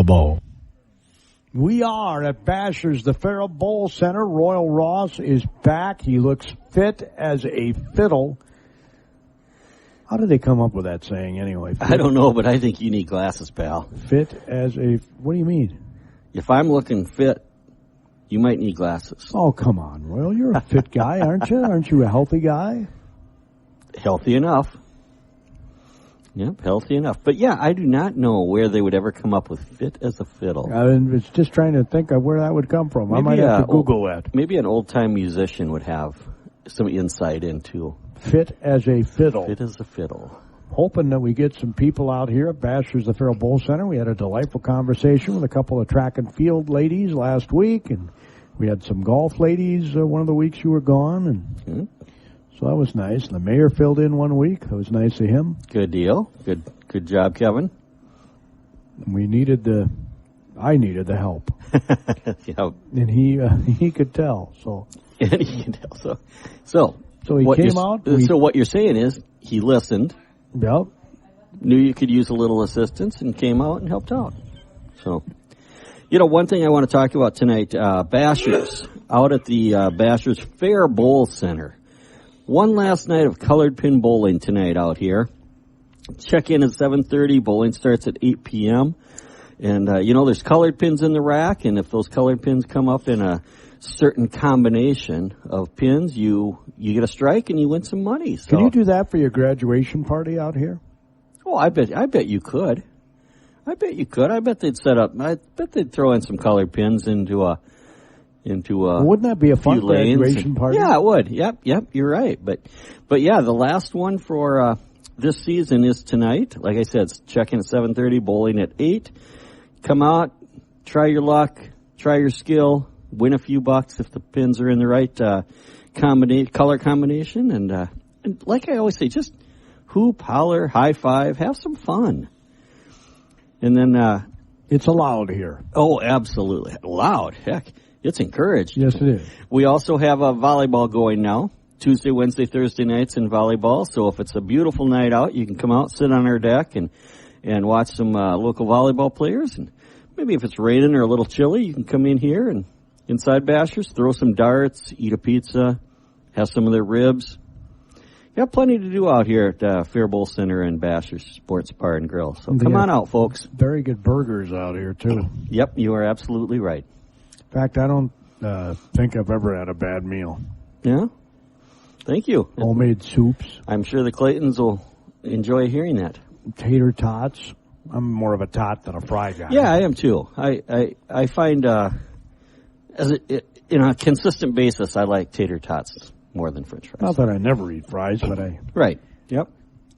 Bowl. We are at Basher's, the Faribault Center. Royal Ross is back. He looks fit as a fiddle. How did they come up with that saying anyway? I don't know, but I think you need glasses, pal. Fit as a... What do you mean? If I'm looking fit, you might need glasses. Oh, come on, Royal. You're a fit guy, aren't you? Aren't you a healthy guy? Healthy enough. Yep, healthy enough. But, yeah, I do not know where they would ever come up with fit as a fiddle. I was just trying to think of where that would come from. Maybe I might have to Google that. Maybe an old-time musician would have some insight into fit as a fiddle. Fit as a fiddle. Hoping that we get some people out here at Basher's, the Faribault Center. We had a delightful conversation with a couple of track and field ladies last week, and we had some golf ladies one of the weeks you were gone, and so that was nice. The mayor filled in 1 week. That was nice of him. Good deal. Good job, Kevin. I needed the help. Yep. And he could tell. So and he could tell. So he came out. So what you're saying is he listened. Yep. Knew you could use a little assistance and came out and helped out. So, one thing I want to talk about tonight, Bashers, out at the Bashers Faribault Center. One last night of colored pin bowling tonight out here. Check in at 7:30. Bowling starts at 8 p.m. And, there's colored pins in the rack, and if those colored pins come up in a certain combination of pins, you get a strike and you win some money. So. Can you do that for your graduation party out here? Oh, I bet you could. I bet they'd set up. I bet they'd throw in some colored pins into a. Wouldn't that be a fun graduation party? Yeah, it would. Yep. You're right. But yeah, the last one for this season is tonight. Like I said, check in at 7:30, bowling at 8. Come out, try your luck, try your skill, win a few bucks if the pins are in the right color combination, and like I always say, just hoop, holler, high five, have some fun. And then it's allowed here. Oh, absolutely allowed. Heck, it's encouraged. Yes, it is. We also have a volleyball going now. Tuesday, Wednesday, Thursday nights in volleyball. So if it's a beautiful night out, you can come out, sit on our deck, and watch some local volleyball players. And maybe if it's raining or a little chilly, you can come in here and inside Bashers, throw some darts, eat a pizza, have some of their ribs. Got plenty to do out here at Faribault Center and Bashers Sports Bar and Grill. So come on out, folks. Very good burgers out here, too. Yep, you are absolutely right. In fact, I don't think I've ever had a bad meal. Yeah? Thank you. Homemade soups. I'm sure the Claytons will enjoy hearing that. Tater tots. I'm more of a tot than a fry guy. Yeah, I am too. I find as in a consistent basis, I like tater tots more than French fries. Not that I never eat fries, but right. Yep.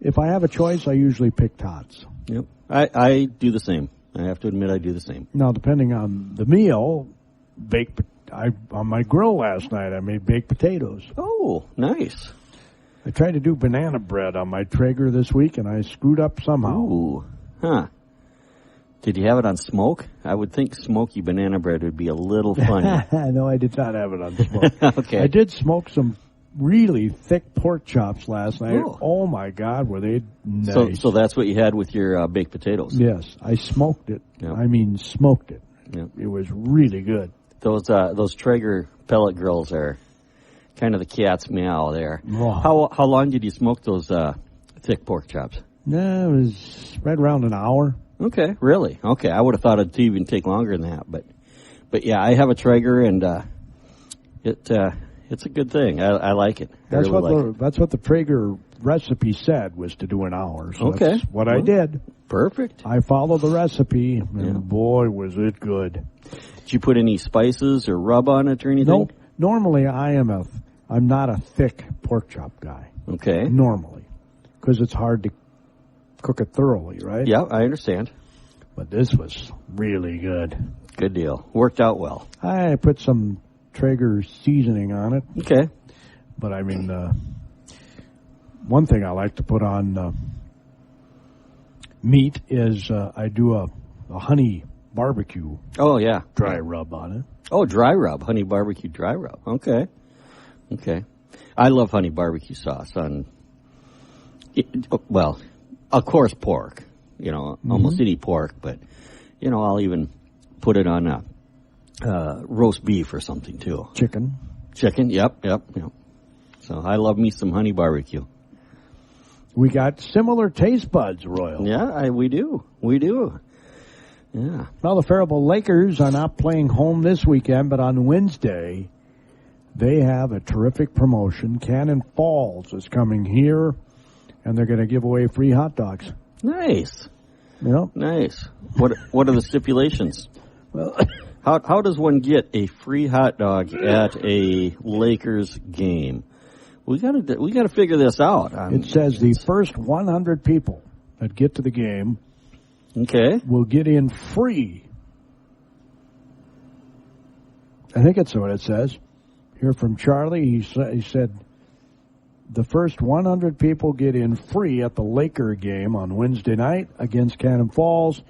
If I have a choice, I usually pick tots. Yep. I do the same. I have to admit, I do the same. Now, depending on the meal, on my grill last night, I made baked potatoes. Oh, nice. I tried to do banana bread on my Traeger this week, and I screwed up somehow. Ooh, huh. Did you have it on smoke? I would think smoky banana bread would be a little funny. No, I did not have it on smoke. Okay. I did smoke some really thick pork chops last night. Oh my God, were they nice. So that's what you had with your baked potatoes? Yes, I smoked it. Yep. I mean, smoked it. Yep. It was really good. Those Traeger pellet grills are kind of the cat's meow there. Oh. How long did you smoke those thick pork chops? No, it was right around an hour. Okay, really? Okay, I would have thought it'd even take longer than that, but yeah, I have a Traeger and it's a good thing. I like it. That's what the Traeger recipe said was to do an hour. So okay, that's what I did. Perfect. I followed the recipe, and boy, was it good. Did you put any spices or rub on it or anything? Nope. Normally, I'm not a thick pork chop guy. Okay. Normally, because it's hard to cook it thoroughly, right? Yeah, I understand. But this was really good. Good deal. Worked out well. I put some Traeger seasoning on it. Okay. But I mean, one thing I like to put on meat is I do a honey barbecue. Oh, yeah. Dry rub on it. Oh, dry rub. Honey barbecue dry rub. Okay. I love honey barbecue sauce on, well, of course, pork. Almost any pork, but I'll even put it on roast beef or something too. Chicken. Yep. So I love me some honey barbecue. We got similar taste buds, Royal. Yeah, we do. Yeah. Well, the Faribault Lakers are not playing home this weekend, but on Wednesday, they have a terrific promotion. Cannon Falls is coming here, and they're going to give away free hot dogs. Nice. Yep. Nice. What are the stipulations? Well, how does one get a free hot dog at a Lakers game? We gotta figure this out. It says the first 100 people that get to the game will get in free. I think that's what it says. Here from Charlie, he said the first 100 people get in free at the Laker game on Wednesday night against Cannon Falls,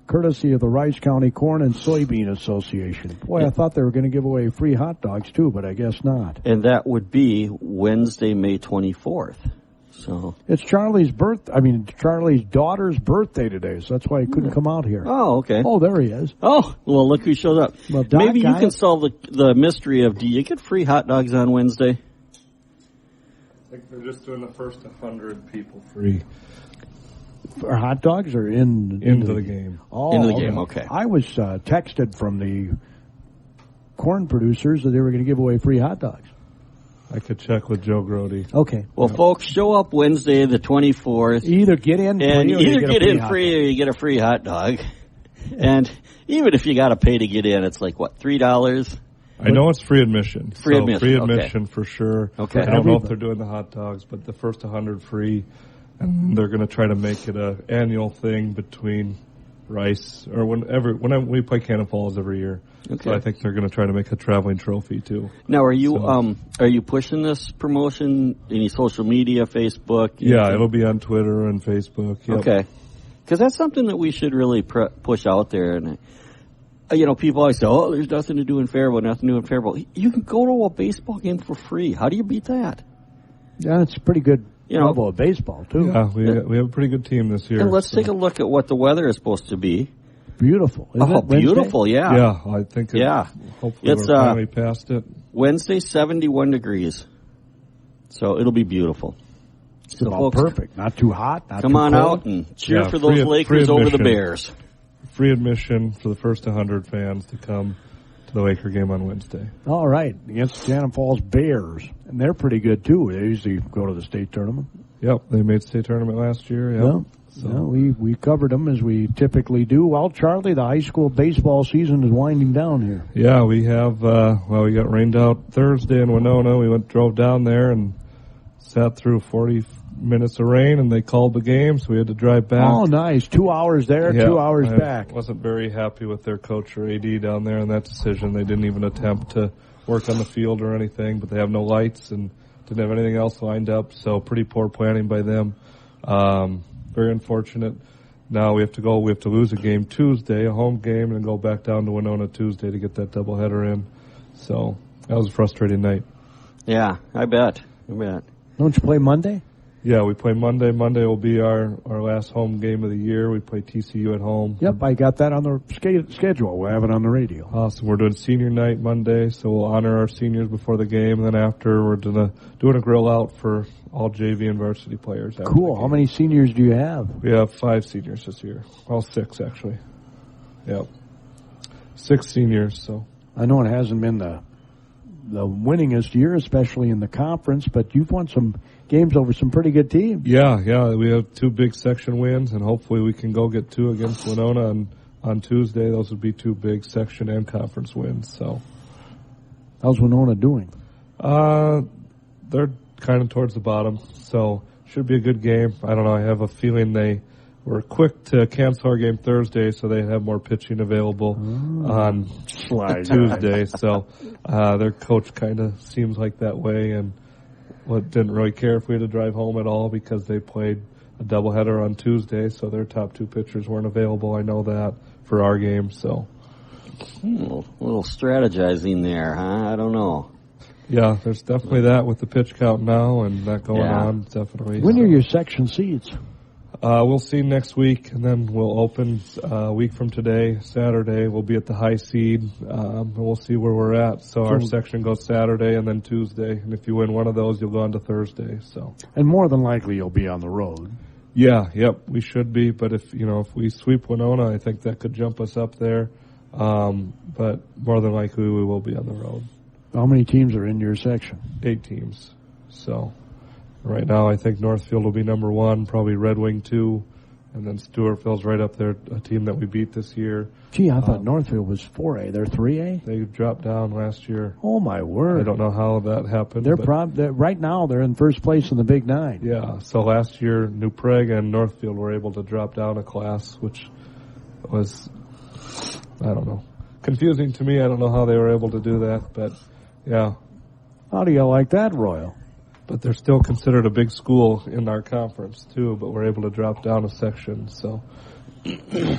courtesy of the Rice County Corn and Soybean Association. Boy, I thought they were going to give away free hot dogs, too, but I guess not. And that would be Wednesday, May 24th. So it's Charlie's daughter's birthday today, so that's why he couldn't come out here. Oh, okay. Oh, there he is. Oh, well, look who showed up. Well, Doc, maybe you can solve the mystery of, do you get free hot dogs on Wednesday? I think they're just doing the first 100 people free. For hot dogs or into the game? Oh, into the game, okay. I was texted from the corn producers that they were going to give away free hot dogs. I could check with Joe Gordy. Okay. Well, folks, show up Wednesday the 24th. Either get in free and or either you get in free or you get a free hot dog. And even if you got to pay to get in, it's like, what, $3? I know it's free admission. Free admission. Free admission for sure. Okay. I don't know if they're doing the hot dogs, but the first 100 free. And they're going to try to make it an annual thing between Rice or we play Cannon Falls every year. Okay. So I think they're going to try to make a traveling trophy too. Now, are you pushing this promotion? Any social media, Facebook? Yeah, it'll be on Twitter and Facebook. Yep. Okay, because that's something that we should really push out there. And people always say, "Oh, there's nothing to do in Faribault. You can go to a baseball game for free. How do you beat that?" Yeah, it's a pretty good level of baseball too. Yeah, we have a pretty good team this year. And let's take a look at what the weather is supposed to be. Beautiful. Isn't it beautiful, Wednesday? yeah. Yeah, I think hopefully we're finally past it. Wednesday, 71 degrees. So it'll be beautiful. It's about perfect. Not too hot, not come too on cold. out and cheer for those Lakers over the Bears. Free admission for the first 100 fans to come to the Laker game on Wednesday. All right, against Cannon Falls Bears. And they're pretty good, too. They usually go to the state tournament. Yep, they made state tournament last year. Yep. Well, so. we covered them as we typically do. Well, Charlie, the high school baseball season is winding down here. Yeah, we have, we got rained out Thursday in Winona. We drove down there and sat through 40 minutes of rain, and they called the game, so we had to drive back. Oh, nice. 2 hours there, 2 hours back. I wasn't very happy with their coach or AD down there in that decision. They didn't even attempt to work on the field or anything, but they have no lights and didn't have anything else lined up, so pretty poor planning by them. Very unfortunate. Now we have to lose a game Tuesday, a home game, and go back down to Winona Tuesday to get that doubleheader in. So that was a frustrating night. Yeah, I bet. Don't you play Monday? Yeah, we play Monday. Monday will be our last home game of the year. We play TCU at home. Yep, I got that on the schedule. We'll have it on the radio. Awesome. We're doing senior night Monday, so we'll honor our seniors before the game. And then after, we're doing a grill out for all JV and varsity players. Cool. How many seniors do you have? We have 5 seniors this year. Well, 6, actually. Yep. 6 seniors, so. I know it hasn't been the winningest year, especially in the conference, but you've won some games over some pretty good teams. Yeah, we have 2 big section wins, and hopefully we can go get 2 against Winona on Tuesday. Those would be 2 big section and conference wins. So, how's Winona doing? They're kind of towards the bottom, so should be a good game. I don't know. I have a feeling they were quick to cancel our game Thursday, so they have more pitching available on Tuesday. So their coach kind of seems like that way, and didn't really care if we had to drive home at all because they played a doubleheader on Tuesday, so their top 2 pitchers weren't available. I know that for our game. So a little strategizing there, huh? I don't know. Yeah, there's definitely that with the pitch count now and that going on. Definitely. When are your section seats? We'll see next week, and then we'll open a week from today, Saturday. We'll be at the high seed, and we'll see where we're at. So our section goes Saturday and then Tuesday, and if you win one of those, you'll go on to Thursday. So, and more than likely, you'll be on the road. Yeah, we should be. But if we sweep Winona, I think that could jump us up there. But more than likely, we will be on the road. How many teams are in your section? 8 teams. So. Right now, I think Northfield will be number 1, probably Red Wing 2, and then Stewartville's right up there, a team that we beat this year. Gee, I thought Northfield was 4A. They're 3A? They dropped down last year. Oh, my word. I don't know how that happened. Right now, they're in first place in the Big Nine. Yeah, so last year, New Prague and Northfield were able to drop down a class, which was, I don't know, confusing to me. I don't know how they were able to do that, but yeah. How do you like that, Royal? But they're still considered a big school in our conference, too, but we're able to drop down a section. So,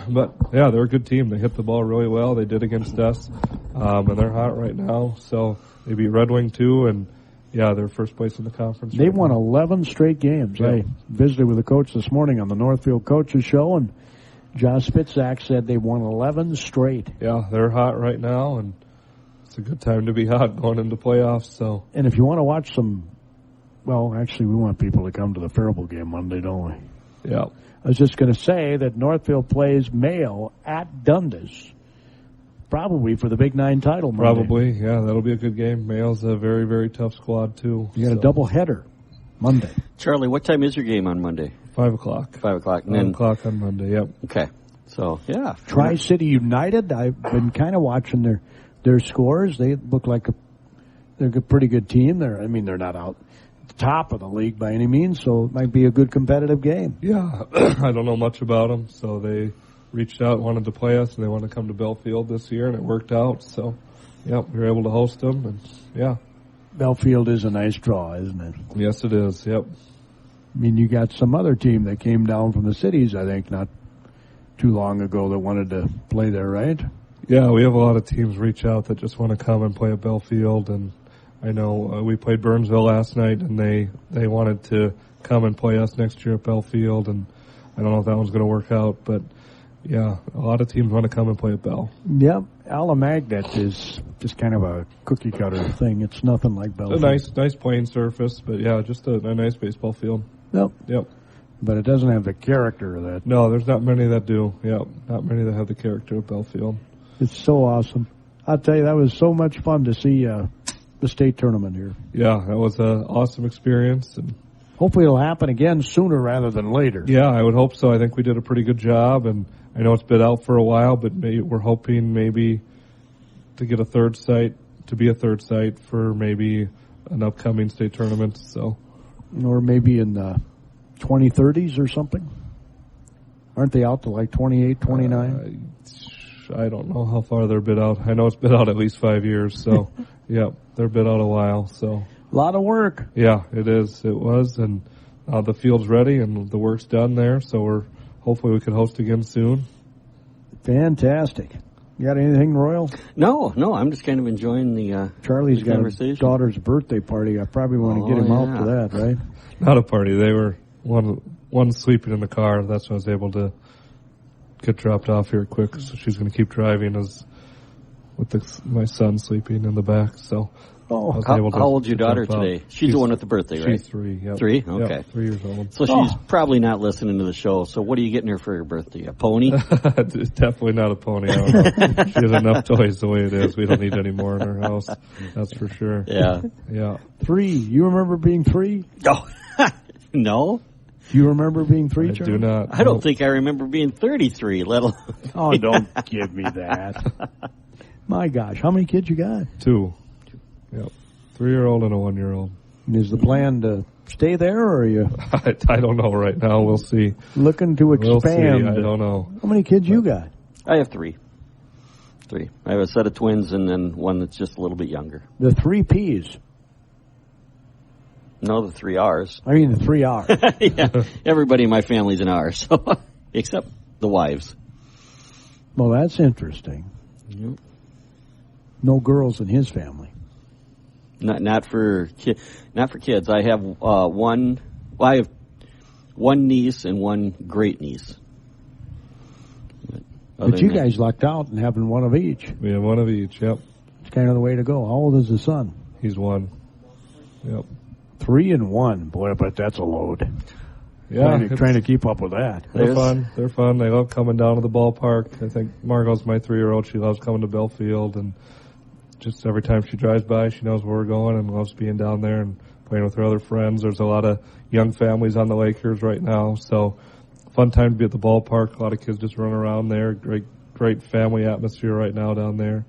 but, yeah, they're a good team. They hit the ball really well. They did against us, and they're hot right now. So they beat Red Wing, too, and, yeah, they're first place in the conference. They've won 11 straight games. Yeah. I visited with the coach this morning on the Northfield Coaches Show, and Josh Spitzak said they won 11 straight. Yeah, they're hot right now, and it's a good time to be hot going into playoffs. So, and if you want to watch some... Well, actually, we want people to come to the Faribault game Monday, don't we? Yeah. I was just going to say that Northfield plays Mayo at Dundas, probably for the Big Nine title Monday. Probably, yeah. That'll be a good game. Mayo's a very, very tough squad, too. You got a double header Monday. Charlie, what time is your game on Monday? 5 o'clock. 5 o'clock. 5 o'clock on Monday, yep. Okay. So, yeah. Tri-City United, I've been kind of watching their scores. They look like they're a pretty good team. They're not out top of the league by any means, so it might be a good competitive game. Yeah, I don't know much about them, so they reached out, wanted to play us, and they wanted to come to Belfield this year, and it worked out. So, yeah, we were able to host them, and yeah. Belfield is a nice draw, isn't it? Yes, it is, yep. I mean, you got some other team that came down from the cities, I think, not too long ago that wanted to play there, right? Yeah, we have a lot of teams reach out that just want to come and play at Belfield, and I know we played Burnsville last night, and they wanted to come and play us next year at Belfield, and I don't know if that one's going to work out, but yeah, a lot of teams want to come and play at Bell. Yep, Alamagnet is just kind of a cookie cutter thing. It's nothing like Belfield. A nice playing surface, but yeah, just a nice baseball field. Yep. But it doesn't have the character of that. No, there's not many that do. Yep, not many that have the character of Belfield. It's so awesome. I'll tell you, that was so much fun to see the state tournament here. Yeah, that was an awesome experience. And hopefully it'll happen again sooner rather than later. Yeah, I would hope so. I think we did a pretty good job, and I know it's been out for a while, but we're hoping maybe to get a third site for maybe an upcoming state tournament. So, or maybe in the 2030s or something. Aren't they out to like 28, 29? I don't know how far they're bid out. I know it's bid out at least 5 years, so yeah, they're bid out a while. So a lot of work. Yeah, it is. It was, and the field's ready and the work's done there. So hopefully we can host again soon. Fantastic. You got anything, Royal? No. I'm just kind of enjoying the Charlie's got his daughter's birthday party. I probably want to get him out for that, right? Not a party. They were one sleeping in the car. That's why I was able to get dropped off here quick. So she's going to keep driving with my son sleeping in the back. So how old's your daughter today? She's the one with the birthday, right? She's 3. Yep. 3? Okay. Yep, 3 years old. So she's probably not listening to the show. So what are you getting her for her birthday? A pony? Definitely not a pony. I don't know. She has enough toys the way it is. We don't need any more in our house. That's for sure. Yeah. Yeah. 3. You remember being 3? Oh, no. Do you remember being 3, I Charlie? do not. I don't think I remember being 33, let alone. Oh, don't give me that. My gosh. How many kids you got? 2. Yep. 3-year-old and a 1-year-old. And is the plan to stay there, or are you? I don't know right now. We'll see. Looking to expand. We'll see. I don't know. How many kids you got? I have 3. 3. I have a set of twins and then one that's just a little bit younger. The 3 Ps. No, the 3 Rs. I mean the 3 Rs. Yeah, everybody in my family's an R, so except the wives. Well, that's interesting. Yep. No girls in his family. Not for kids. I have one. Well, I have one niece and one great niece. But you guys lucked out in having one of each. We have one of each, yep. It's kind of the way to go. How old is the son? He's 1. Yep. 3 and 1. Boy, but that's a load. Yeah. Trying to keep up with that. They're fun. They're fun. They love coming down to the ballpark. I think Margot's my 3-year-old. She loves coming to Belfield, and just every time she drives by, she knows where we're going and loves being down there and playing with her other friends. There's a lot of young families on the Lakers right now, so fun time to be at the ballpark. A lot of kids just run around there. Great family atmosphere right now down there.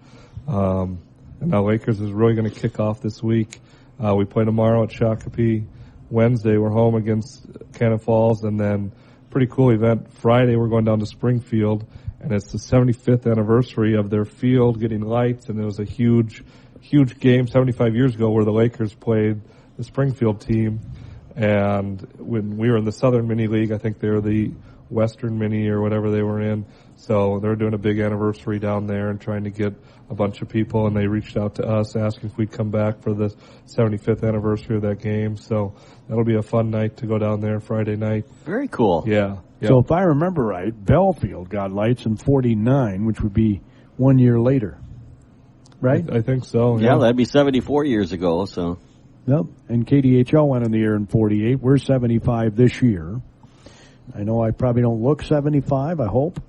And now Lakers is really going to kick off this week. We play tomorrow at Shakopee. Wednesday we're home against Cannon Falls, and then pretty cool event. Friday we're going down to Springfield, and it's the 75th anniversary of their field getting lights, and it was a huge game 75 years ago where the Lakers played the Springfield team. And when we were in the Southern Mini League, I think they were the Western Mini or whatever they were in. So they're doing a big anniversary down there and trying to get a bunch of people, and they reached out to us asking if we'd come back for the 75th anniversary of that game. So that'll be a fun night to go down there Friday night. Very cool. Yeah. Yep. So if I remember right, Belfield got lights in 49, which would be 1 year later. Right? I think so. Yeah, that'd be 74 years ago, so. Yep. And KDHL went in the air in 48. We're 75 this year. I know I probably don't look 75, I hope.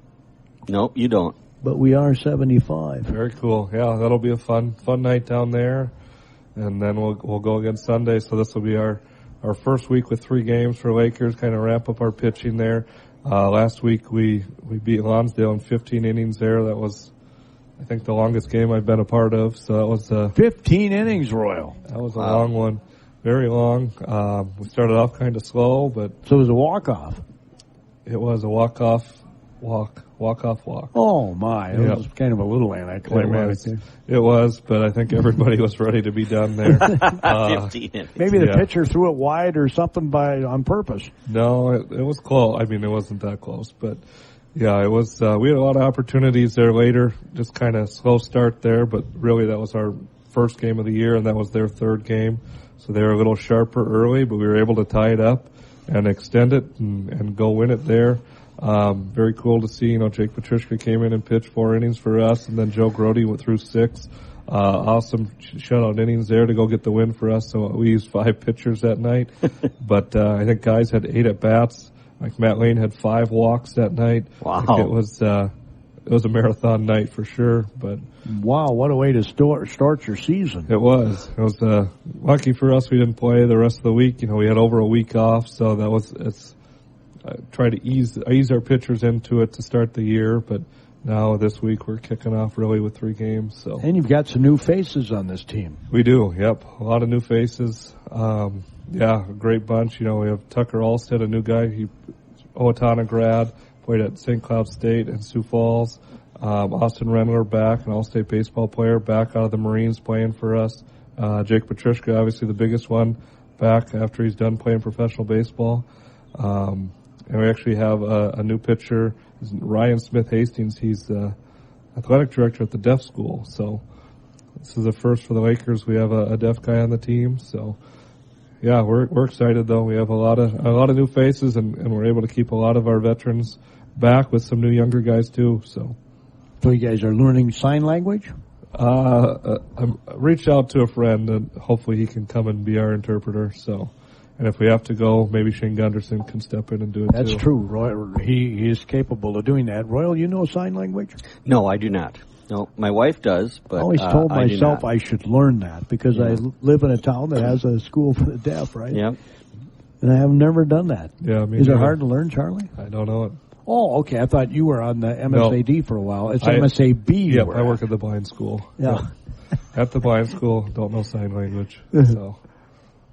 Nope, you don't. But we are 75. Very cool. Yeah, that'll be a fun night down there. And then we'll go against Sunday. So this will be our first week with 3 games for Lakers, kind of wrap up our pitching there. Last week we beat Lonsdale in 15 innings there. That was, I think, the longest game I've been a part of. So that was 15 innings, Royal. That was a long one. Very long. We started off kind of slow, but so it was a walk-off. It was a walk-off walk. Oh, my. It was kind of a little anticlimactic. It was, but I think everybody was ready to be done there. 15 innings. Maybe the pitcher threw it wide or something on purpose. No, it was close. I mean, it wasn't that close, but yeah, it was. We had a lot of opportunities there later, just kind of slow start there, but really that was our first game of the year, and that was their third game. So they were a little sharper early, but we were able to tie it up and extend it and go win it there. Very cool to see. Jake Petrishka came in and pitched 4 innings for us, and then Joe Gordy went through 6. Awesome shutout innings there to go get the win for us. So we used 5 pitchers that night, but I think guys had 8 at bats. Like Matt Lane had 5 walks that night. Wow! It was a marathon night for sure. But wow, what a way to start your season! It was. Lucky for us we didn't play the rest of the week. We had over a week off, so that was try to ease our pitchers into it to start the year, but now this week we're kicking off really with 3 games. So. And you've got some new faces on this team. We do, yep. A lot of new faces. A great bunch. We have Tucker Alstead, a new guy. He Owatonna grad, played at St. Cloud State and Sioux Falls. Austin Rendler back, an all-state baseball player, back out of the Marines playing for us. Jake Petrishka, obviously the biggest one, back after he's done playing professional baseball. And we actually have a new pitcher, Ryan Smith Hastings. He's the athletic director at the deaf school. So this is a first for the Lakers. We have a deaf guy on the team. So yeah, we're excited though. We have a lot of new faces, and we're able to keep a lot of our veterans back with some new younger guys too. So you guys are learning sign language? I reached out to a friend, and hopefully he can come and be our interpreter. So. And if we have to go, maybe Shane Gunderson can step in and do it That's true. Roy, he is capable of doing that. Royal, you know sign language? No, I do not. No, my wife does, but I always told myself I should learn that because I live in a town that has a school for the deaf, right? Yep. And I have never done that. Yeah, Is it hard to learn, Charlie? I don't know it. Oh, okay. I thought you were on the MSAD for a while. It's MSAB. Yep, I work at the blind school. Yeah. At the blind school, don't know sign language. So.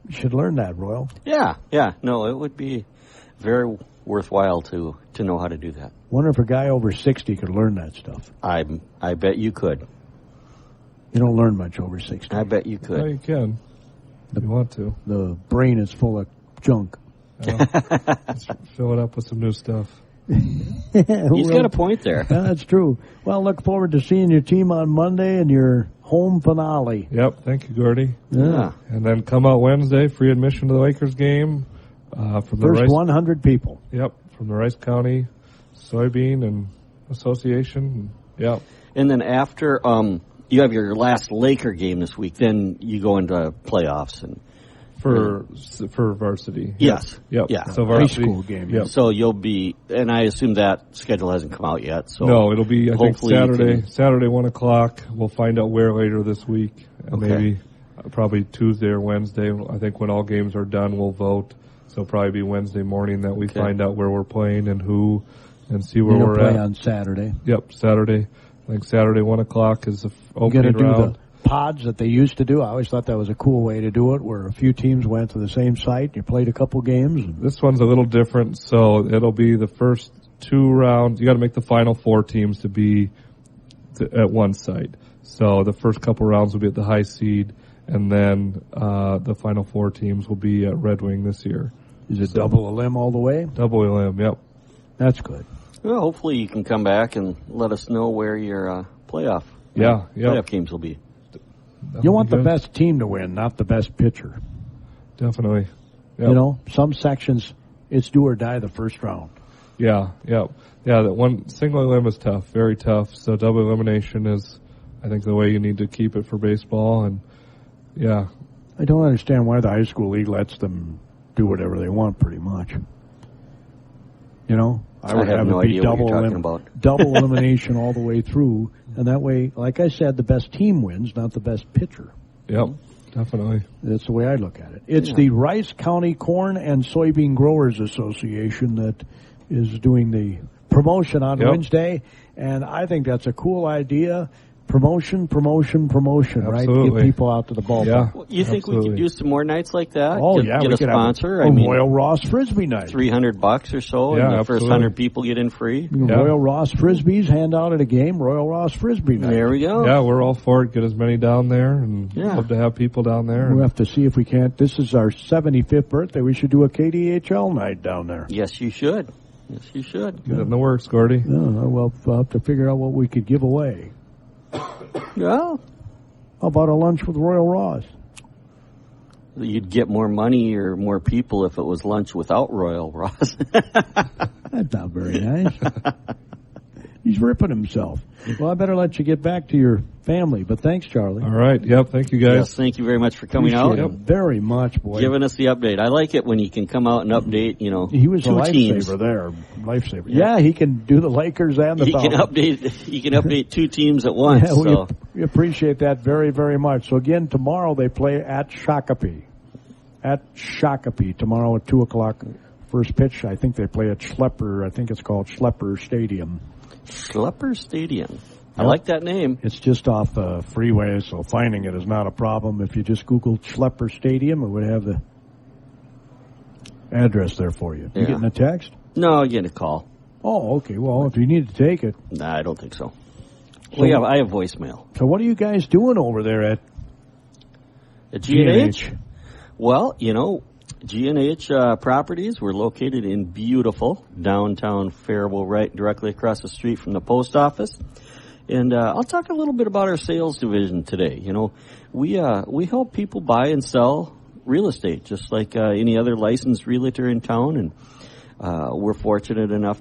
You should learn that, Royal. Yeah. No, it would be very worthwhile to know how to do that. Wonder if a guy over 60 could learn that stuff. I bet you could. You don't learn much over 60. I bet you could. No, you can. If you want to. The brain is full of junk. Let's fill it up with some new stuff. He's got a point there. That's true. Well, look forward to seeing your team on Monday and your home finale. Yep, thank you, Gordy. Yeah. And then come out Wednesday, free admission to the Lakers game. From the First 100 people. Yep, from the Rice County Soybean and Association. Yep. And then after you have your last Laker game this week, then you go into playoffs and for varsity. Yes. Yep. Yeah. So High varsity. school game. Yep. So you'll be, and I assume that schedule hasn't come out yet. So No, it'll be I think hopefully you Saturday 1:00. We'll find out where later this week. Okay. Maybe probably Tuesday or Wednesday. I think when all games are done, we'll vote. So it'll probably be Wednesday morning that we find out where we're playing and who, and see where You're we're play at. on Saturday. Yep, Saturday. I think Saturday 1:00 is the You got to opening do round. the pods that they used to do. I always thought that was a cool way to do it, where a few teams went to the same site. You played a couple games. This one's a little different, so it'll be the first 2 rounds. You got to make the final 4 teams to be at one site. So the first couple rounds will be at the high seed, and then the final 4 teams will be at Red Wing this year. Is it double a limb all the way? Double elim, yep. That's good. Well, hopefully you can come back and let us know where your playoff games will be. You want the best team to win, not the best pitcher. Definitely. Yep. You know, some sections, it's do or die the first round. Yeah, yep. Yeah, that one single elim is tough, very tough. So double elimination is, I think, the way you need to keep it for baseball. And, yeah. I don't understand why the high school league lets them do whatever they want, pretty much. You know? I would have no idea what you're talking about. Double elimination all the way through. And that way, like I said, the best team wins, not the best pitcher. Yep, definitely. That's the way I look at it. It's the Rice County Corn and Soybean Growers Association that is doing the promotion on Wednesday. And I think that's a cool idea. Promotion, right? Absolutely. Get people out to the ballpark. Yeah, Well, you think we could do some more nights like that? Oh, Get we a could sponsor? have a Royal Ross Frisbee night. $300 or so, Yeah, and the first absolutely. 100 people get in free. Royal Ross Frisbees hand out at a game. Royal Ross Frisbee night. There we go. Yeah, we're all for it. Get as many down there, and love to have people down there. We'll have to see if we can't. This is our 75th birthday. We should do a KDHL night down there. Yes, you should. Yes, you should. Get it in the works, Gordy. We'll have to figure out what we could give away. Well, how about a lunch with Royal Ross? You'd get more money or more people if it was lunch without Royal Ross. That's not very nice. He's ripping himself. Well, I better let you get back to your family, but thanks, Charlie. All right. Yep. Thank you, guys. Yes, thank you very much for coming out. Appreciate it very much, boy. Giving us the update. I like it when you can come out and update, He was a 2 teams. lifesaver there. Lifesaver. Yeah, he can do the Lakers and the He can Falcons. He can update 2 teams at once. Yeah, So we appreciate that very, very much. So again, tomorrow they play at Shakopee. Tomorrow at 2:00. First pitch, I think they play at Schlepper. I think it's called Schlepper Stadium. Schlepper Stadium. I like that name. It's just off the freeway, so finding it is not a problem. If you just Google Schlepper Stadium, it would have the address there for you. You Yeah. getting a text? No, I get a call. Oh, okay. Well, if you need to take it. Nah, I don't think so. I have voicemail. So what are you guys doing over there at G&H? Well, G&H properties were located in beautiful downtown Faribault, right directly across the street from the post office. And I'll talk a little bit about our sales division today. We help people buy and sell real estate, just like any other licensed realtor in town. And we're fortunate enough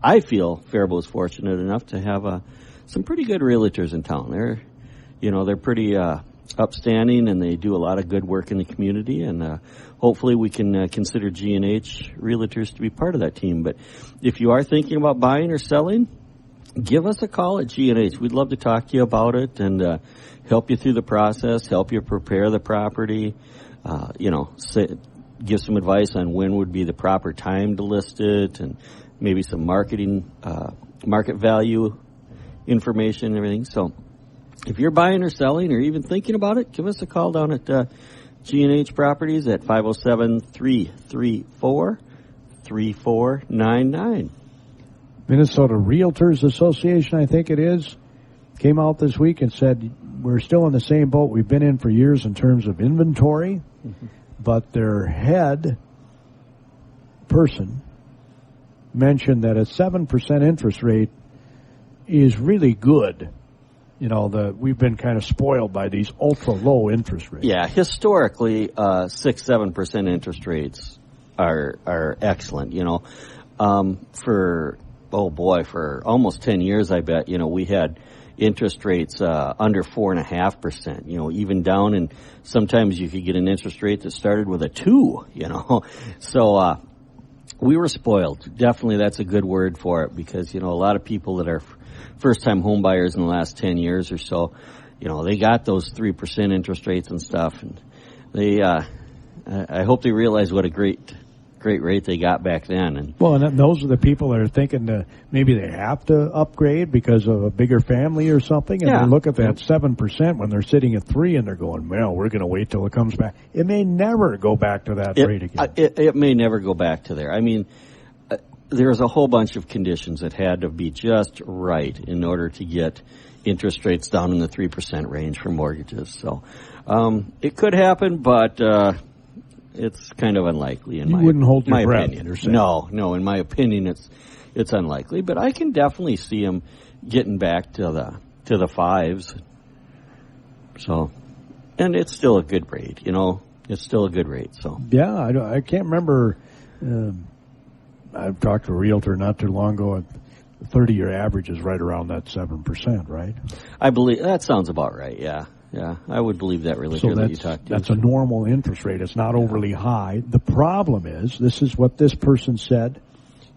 I feel Faribault is fortunate enough to have some pretty good realtors in town. They're pretty upstanding, and they do a lot of good work in the community. And hopefully we can consider G&H realtors to be part of that team. But if you are thinking about buying or selling, give us a call at G&H. We'd love to talk to you about it and help you through the process, help you prepare the property, give some advice on when would be the proper time to list it, and maybe some market value information and everything. So if you're buying or selling or even thinking about it, give us a call down at G&H Properties at 507-334-3499. Minnesota Realtors Association, I think it is, came out this week and said we're still in the same boat we've been in for years in terms of inventory, but their head person mentioned that a 7% interest rate is really good. We've been kind of spoiled by these ultra low interest rates. Yeah, historically, 6-7% interest rates are excellent. For almost 10 years, I bet we had interest rates under 4.5%. Even down, and sometimes you could get an interest rate that started with a 2. So we were spoiled. Definitely, that's a good word for it, because a lot of people that are first-time home buyers in the last 10 years or so, they got those 3% interest rates and stuff, and they I hope they realize what a great rate they got back then. And those are the people that are thinking that maybe they have to upgrade because of a bigger family or something, and they look at that 7% when they're sitting at 3, and they're going, well, we're going to wait till it comes back. It may never go back to that rate again. It may never go back to there. I mean, there's a whole bunch of conditions that had to be just right in order to get interest rates down in the 3% range for mortgages. So it could happen, but it's kind of unlikely in wouldn't hold your breath, opinion. No, in my opinion, it's unlikely. But I can definitely see him getting back to the 5s. So, and it's still a good rate. It's still a good rate. So yeah, I can't remember. I've talked to a realtor not too long ago. The 30-year average is right around that 7%, right? I believe that sounds about right. Yeah. Yeah, I would believe that really. So that's a normal interest rate. It's not overly high. The problem is, this is what this person said,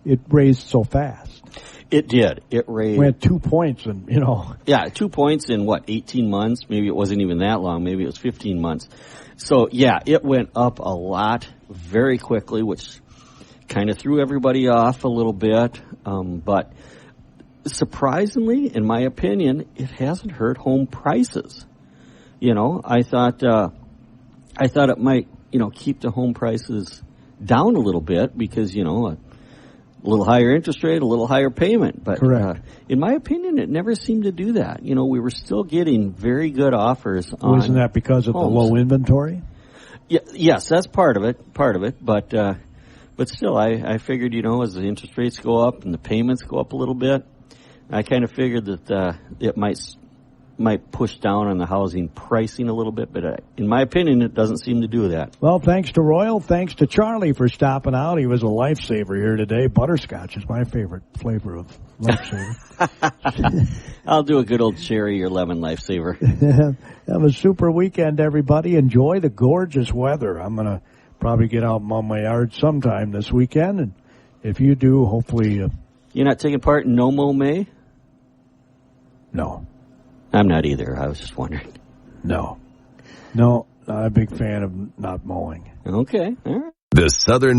it raised so fast. It did. It raised. We had 2 points and, Yeah, 2 points in 18 months? Maybe it wasn't even that long. Maybe it was 15 months. So, yeah, it went up a lot very quickly, which kind of threw everybody off a little bit. But surprisingly, in my opinion, it hasn't hurt home prices. I thought it might, keep the home prices down a little bit because, a little higher interest rate, a little higher payment. But in my opinion, it never seemed to do that. We were still getting very good offers on Wasn't that because of homes. the low inventory? Yeah, yes, that's part of it. But still, I figured, as the interest rates go up and the payments go up a little bit, I kind of figured that it might push down on the housing pricing a little bit, but in my opinion, it doesn't seem to do that. Well, thanks to Royal. Thanks to Charlie for stopping out. He was a lifesaver here today. Butterscotch is my favorite flavor of lifesaver. I'll do a good old cherry or lemon lifesaver. Have a super weekend, everybody. Enjoy the gorgeous weather. I'm going to probably get out on my yard sometime this weekend, and if you do, hopefully... You're not taking part in No Mow May? No. I'm not either. I was just wondering. No, not a big fan of not mowing. Okay. All right. The Southern